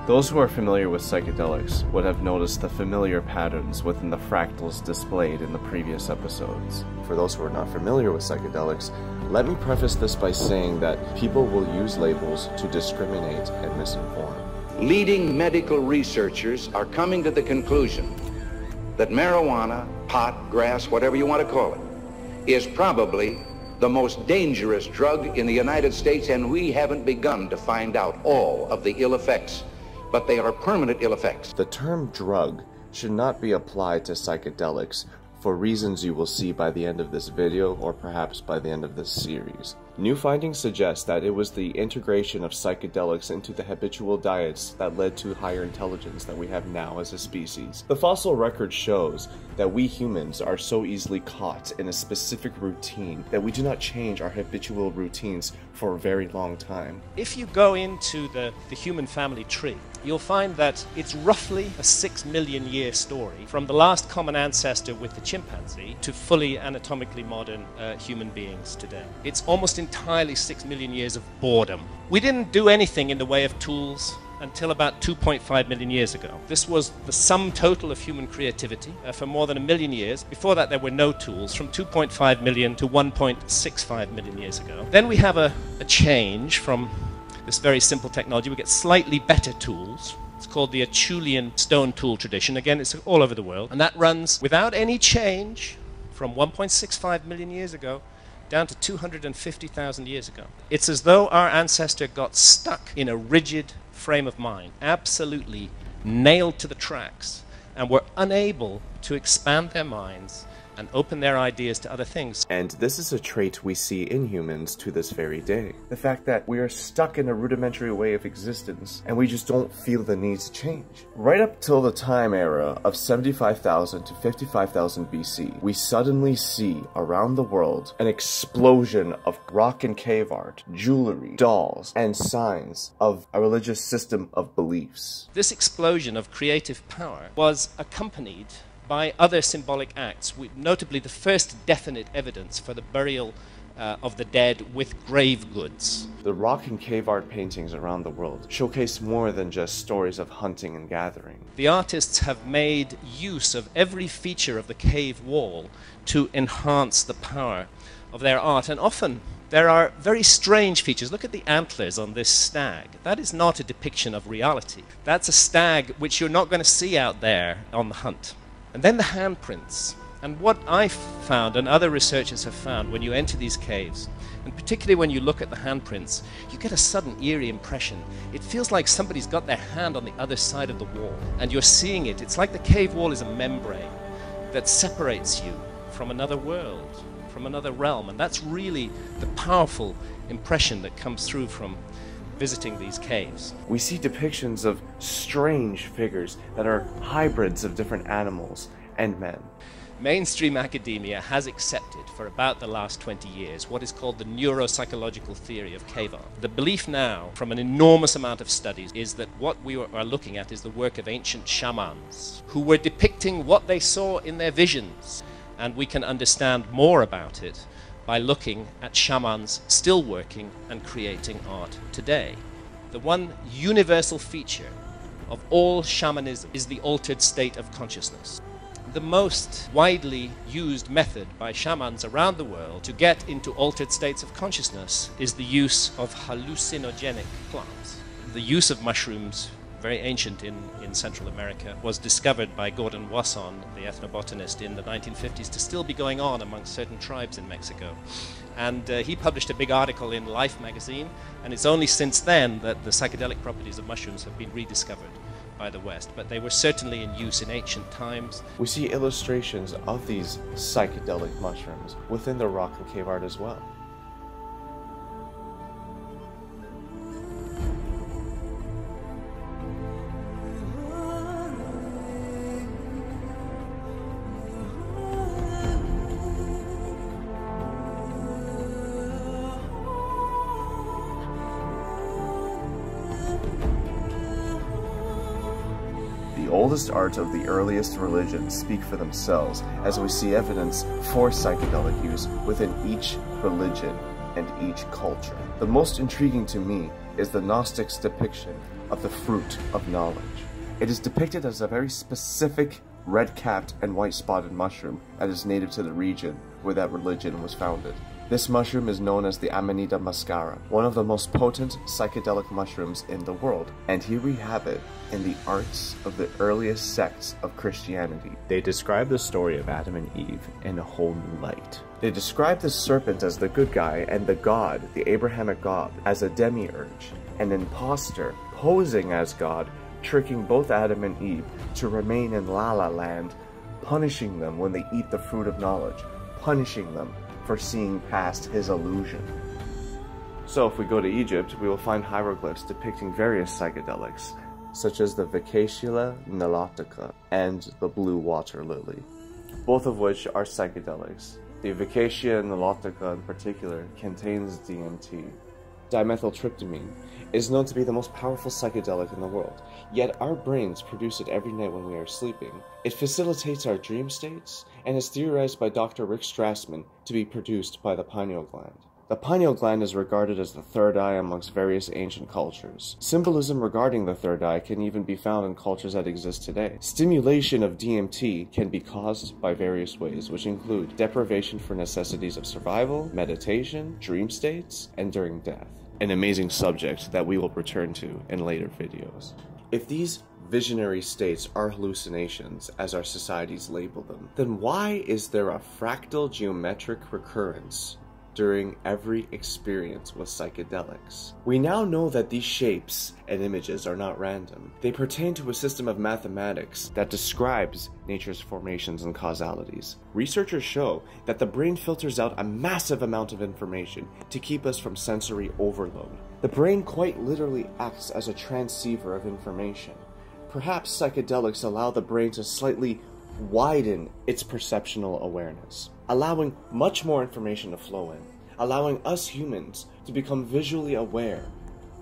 Those who are familiar with psychedelics would have noticed the familiar patterns within the fractals displayed in the previous episodes. For those who are not familiar with psychedelics, let me preface this by saying that people will use labels to discriminate and misinform. Leading medical researchers are coming to the conclusion that marijuana, pot, grass, whatever you want to call it, is probably the most dangerous drug in the United States, and we haven't begun to find out all of the ill effects, but they are permanent ill effects. The term drug should not be applied to psychedelics for reasons you will see by the end of this video or perhaps by the end of this series. New findings suggest that it was the integration of psychedelics into the habitual diets that led to higher intelligence that we have now as a species. The fossil record shows that we humans are so easily caught in a specific routine that we do not change our habitual routines for a very long time. If you go into the human family tree, you'll find that it's roughly a 6 million year story from the last common ancestor with the chimpanzee to fully anatomically modern human beings today. It's almost entirely 6 million years of boredom. We didn't do anything in the way of tools until about 2.5 million years ago. This was the sum total of human creativity for more than 1 million years. Before that, there were no tools, from 2.5 million to 1.65 million years ago. Then we have a change from this very simple technology. We get slightly better tools. It's called the Acheulean stone tool tradition. Again, it's all over the world. And that runs without any change from 1.65 million years ago down to 250,000 years ago. It's as though our ancestor got stuck in a rigid frame of mind, absolutely nailed to the tracks, and were unable to expand their minds and open their ideas to other things. And this is a trait we see in humans to this very day. The fact that we are stuck in a rudimentary way of existence and we just don't feel the need to change. Right up till the time era of 75,000 to 55,000 BC, we suddenly see around the world an explosion of rock and cave art, jewelry, dolls, and signs of a religious system of beliefs. This explosion of creative power was accompanied by other symbolic acts, notably the first definite evidence for the burial of the dead with grave goods. The rock and cave art paintings around the world showcase more than just stories of hunting and gathering. The artists have made use of every feature of the cave wall to enhance the power of their art, and often there are very strange features. Look at the antlers on this stag. That is not a depiction of reality. That's a stag which you're not going to see out there on the hunt. And then the handprints. And what I found, and other researchers have found, when you enter these caves, and particularly when you look at the handprints, you get a sudden eerie impression. It feels like somebody's got their hand on the other side of the wall, and you're seeing it. It's like the cave wall is a membrane that separates you from another world, from another realm. And that's really the powerful impression that comes through from visiting these caves. We see depictions of strange figures that are hybrids of different animals and men. Mainstream academia has accepted for about the last 20 years what is called the neuropsychological theory of cave art. The belief now, from an enormous amount of studies, is that what we are looking at is the work of ancient shamans who were depicting what they saw in their visions. And we can understand more about it by looking at shamans still working and creating art today. The one universal feature of all shamanism is the altered state of consciousness. The most widely used method by shamans around the world to get into altered states of consciousness is the use of hallucinogenic plants. The use of mushrooms, very ancient in Central America, was discovered by Gordon Wasson, the ethnobotanist, in the 1950s to still be going on amongst certain tribes in Mexico. And he published a big article in Life magazine, and it's only since then that the psychedelic properties of mushrooms have been rediscovered by the West, but they were certainly in use in ancient times. We see illustrations of these psychedelic mushrooms within the rock and cave art as well. The oldest art of the earliest religions speak for themselves, as we see evidence for psychedelic use within each religion and each culture. The most intriguing to me is the Gnostics' depiction of the fruit of knowledge. It is depicted as a very specific red-capped and white-spotted mushroom that is native to the region where that religion was founded. This mushroom is known as the Amanita muscaria, one of the most potent psychedelic mushrooms in the world. And here we have it in the arts of the earliest sects of Christianity. They describe the story of Adam and Eve in a whole new light. They describe the serpent as the good guy and the god, the Abrahamic god, as a demiurge, an imposter posing as God, tricking both Adam and Eve to remain in La La Land, punishing them when they eat the fruit of knowledge, punishing them for seeing past his illusion. So if we go to Egypt, we will find hieroglyphs depicting various psychedelics, such as the Vacatula nilotica and the blue water lily, both of which are psychedelics. The Vacatula nilotica in particular contains DMT. Dimethyltryptamine is known to be the most powerful psychedelic in the world, yet our brains produce it every night when we are sleeping. It facilitates our dream states, and is theorized by Dr. Rick Strassman to be produced by the pineal gland. The pineal gland is regarded as the third eye amongst various ancient cultures. Symbolism regarding the third eye can even be found in cultures that exist today. Stimulation of DMT can be caused by various ways, which include deprivation for necessities of survival, meditation, dream states, and during death. An amazing subject that we will return to in later videos. If these visionary states are hallucinations, as our societies label them, then why is there a fractal geometric recurrence during every experience with psychedelics? We now know that these shapes and images are not random. They pertain to a system of mathematics that describes nature's formations and causalities. Researchers show that the brain filters out a massive amount of information to keep us from sensory overload. The brain quite literally acts as a transceiver of information. Perhaps psychedelics allow the brain to slightly widen its perceptual awareness, allowing much more information to flow in, allowing us humans to become visually aware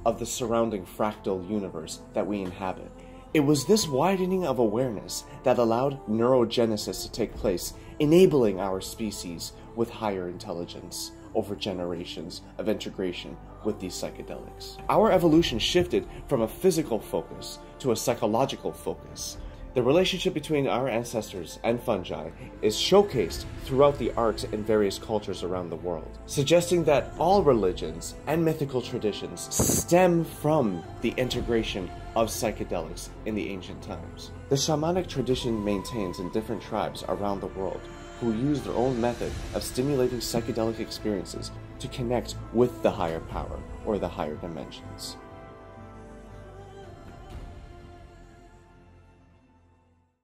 of the surrounding fractal universe that we inhabit. It was this widening of awareness that allowed neurogenesis to take place, enabling our species with higher intelligence over generations of integration with these psychedelics. Our evolution shifted from a physical focus to a psychological focus. The relationship between our ancestors and fungi is showcased throughout the art in various cultures around the world, suggesting that all religions and mythical traditions stem from the integration of psychedelics in the ancient times. The shamanic tradition maintains in different tribes around the world who use their own method of stimulating psychedelic experiences to connect with the higher power or the higher dimensions.